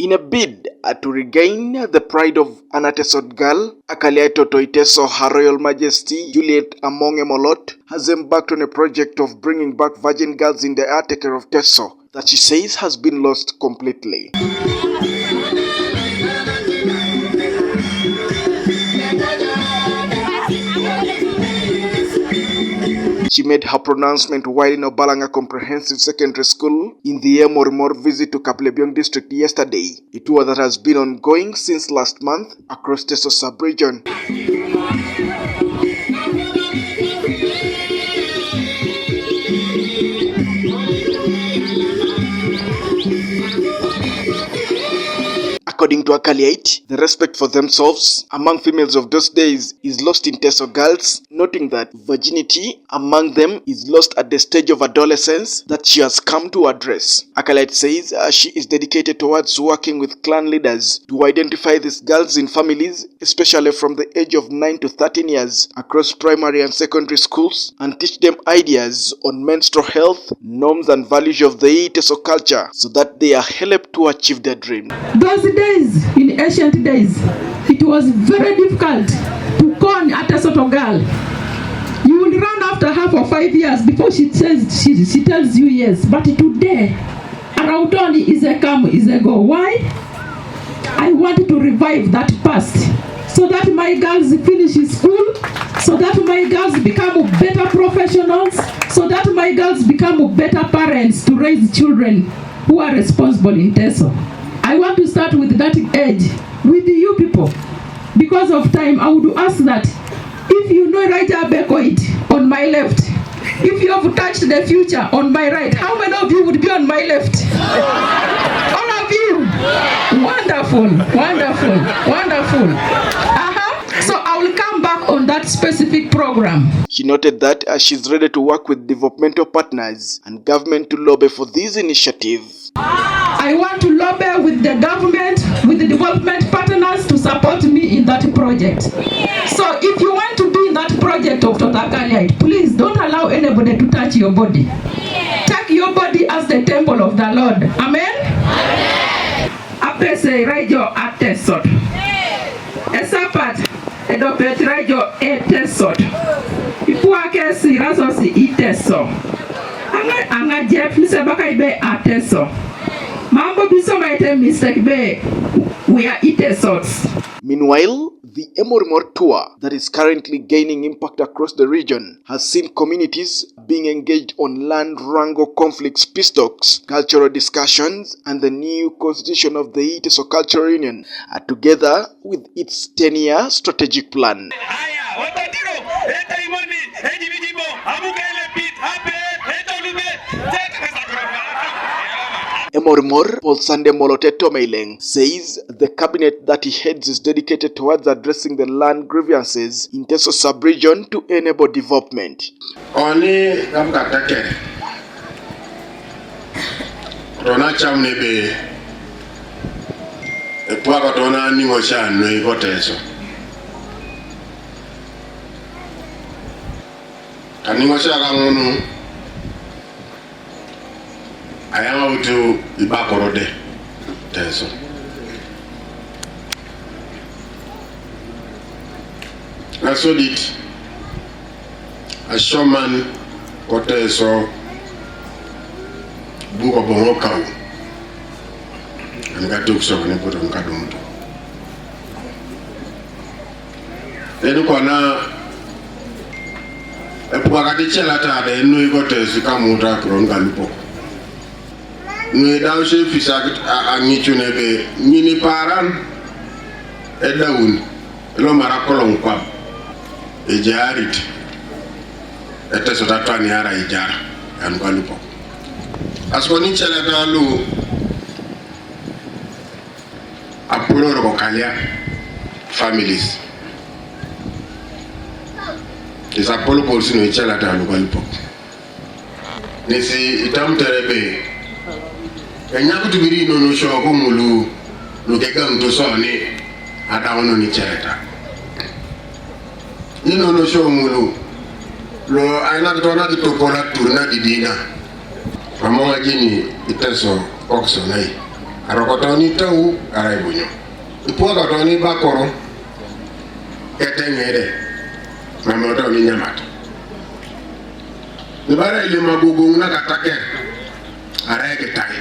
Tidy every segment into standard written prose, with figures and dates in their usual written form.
In a bid to regain the pride of an Atesot girl, Akaliait Toto Iteso, Her Royal Majesty Juliet Amonge Molot, has embarked on a project of bringing back virgin girls in the caretaker of Teso that she says has been lost completely. She made her pronouncement while in Obalanga Comprehensive Secondary School in the Emorimor visit to Kaplebiong district yesterday, a tour that has been ongoing since last month across Teso sub-region. According to Akaliait, the respect for themselves among females of those days is lost in Teso girls, noting that virginity among them is lost at the stage of adolescence that she has come to address. Akaliait says she is dedicated towards working with clan leaders to identify these girls in families, especially from the age of 9 to 13 years, across primary and secondary schools, and teach them ideas on menstrual health, norms and values of the Teso culture so that they are helped to achieve their dream. Those days, in ancient days, it was very difficult to con a Teso girl. You will run after her for 5 years before she tells you yes. But today, Arautoni is a come, is a go. Why? I want to revive that past so that my girls finish school, so that my girls become better professionals, so that my girls become better parents to raise children who are responsible in Teso. I want to start with that age, with you people. Because of time, I would ask that if you know Raja Bekoit on my left, if you have touched the future on my right, how many of you would be on my left? All of you? Wonderful, wonderful, wonderful. So I will come back on that specific program. She noted that she's ready to work with developmental partners and government to lobby for this initiative. I want to lobby with the government, with the development partners to support me in that project. So if you want to be in that project of Toto Akaliait, please don't allow anybody to touch your body. Take your body as the temple of the Lord. Amen? Apese rajo atesot. Esapat edopet rajo etesot. Ipuake si razo si iteso. Anga Jeff nisebaka ibe ateso. Mambo biso maite mistake be, we are Itesots. Meanwhile, the Emorimor tour that is currently gaining impact across the region has seen communities being engaged on land wrangle conflicts, peace talks, cultural discussions, and the new constitution of the Teso Cultural Union, together with its 10-year strategic plan. Emorimor Paul Sande Moloteto Meileng says the cabinet that he heads is dedicated towards addressing the land grievances in Teso sub-region to enable development. Oni gamkatake Rona chamnebe epwaka tona ningo chano iko Teso. Kaningo chaka ngunu I am out to Ibakorode Teso. I saw it. A showman Teso Buko Bonokau and got took so many put on Kadum. Then Kona a Puakati the new Teso Kamuta Krongalupo. Nous dans ce fisac à Nichunebe, Nini Paran, et Daoun, l'homme à Colomb, et Jarit, et Tesotaniara et Jar, and Galupo. As for Nichelatalu, Apollo Rocalia families. Is Apollo Bolsino Chelatalu Galupo. Nisi Itam Terebe. Enyaku tubiri no show ko mulu lukeka mto so ni adawono ni chereta ni no show mulu lo aina tona to pora turna didina pamoja jini Iteso okso nai arokotoni tau araibunyo ipo kotoni bakoro ketengere mamoto ni nyamata nibara ile magugu na katake areke tai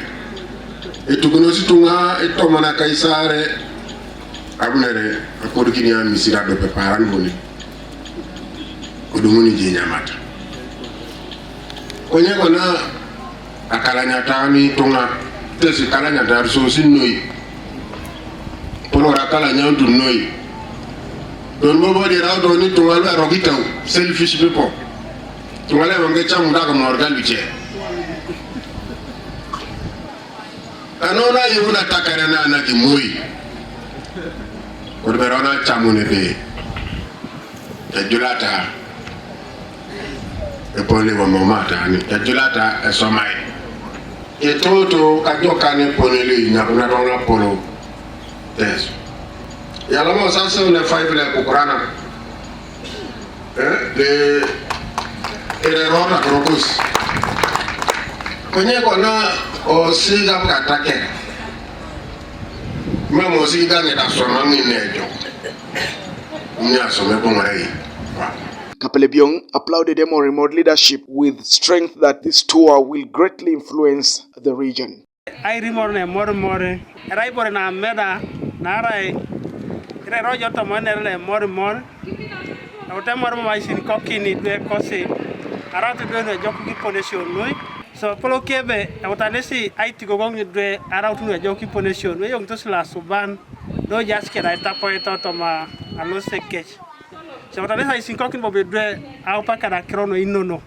etukuno situnga etomana kaisare abunere akodukini ya misira do preparan boni kodumuni je nyamata konye kona akalanya tani tunga tesi kalanya dar so sinoi polo rakalanya ndunoi don bobo de raw do ni tunga lo rogitaw selfish people tunga le wange chamu daga morgal biche anona yuna takarena na kimui Kurberona chamune be tajulata epole wa momata ni tajulata esomai etoto kajoka ne ponele nyakuna ronga polo teso yala mo sasa une 5 le kukurana de error krokos konye kona o siga katake mamo siga ne da soma nejo nya some pomare. Kapelebiong applauded Emo remote leadership with strength that this tour will greatly influence the region. I remember more. Rai por na meda na rai. Rai rojo to monere more. Ota more mai sin kokini de kosi. Aratu de no joki ponation noi. So polo kebe ota nesi IT gogong de aratu no joki ponation. We yong to sla suban do jaske rai tapo to ma alo sekech. So ota nesi sin kokin bobe de au pa kada krono inono.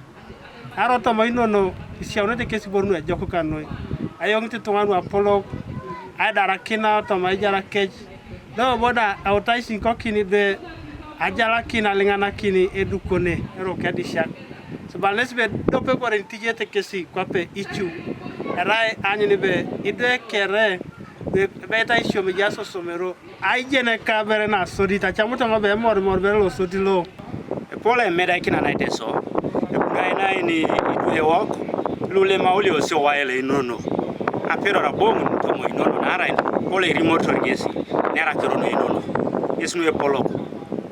Aroto mo inono isiaune de kesi bornu joko kanoi. Ayong titunganu apolo adara kina to ma jara kech. Do boda autai sin kokini de ajala kina lingana kini edukone ero kadisha. So balnes be do pe por intije te kesi kwape ichu. Rai anyini be ide kere be beta isho me jaso somero. Ai jene ka bere na sodita chamuta mabe mor bere lo sodilo. Pole meda kina na Iteso. Ngai ni idule walk lule mauli osio waele inono. Apero ra bomu tomo inono na rai pole remote orgesi nera kerono inono. Esnu e polo.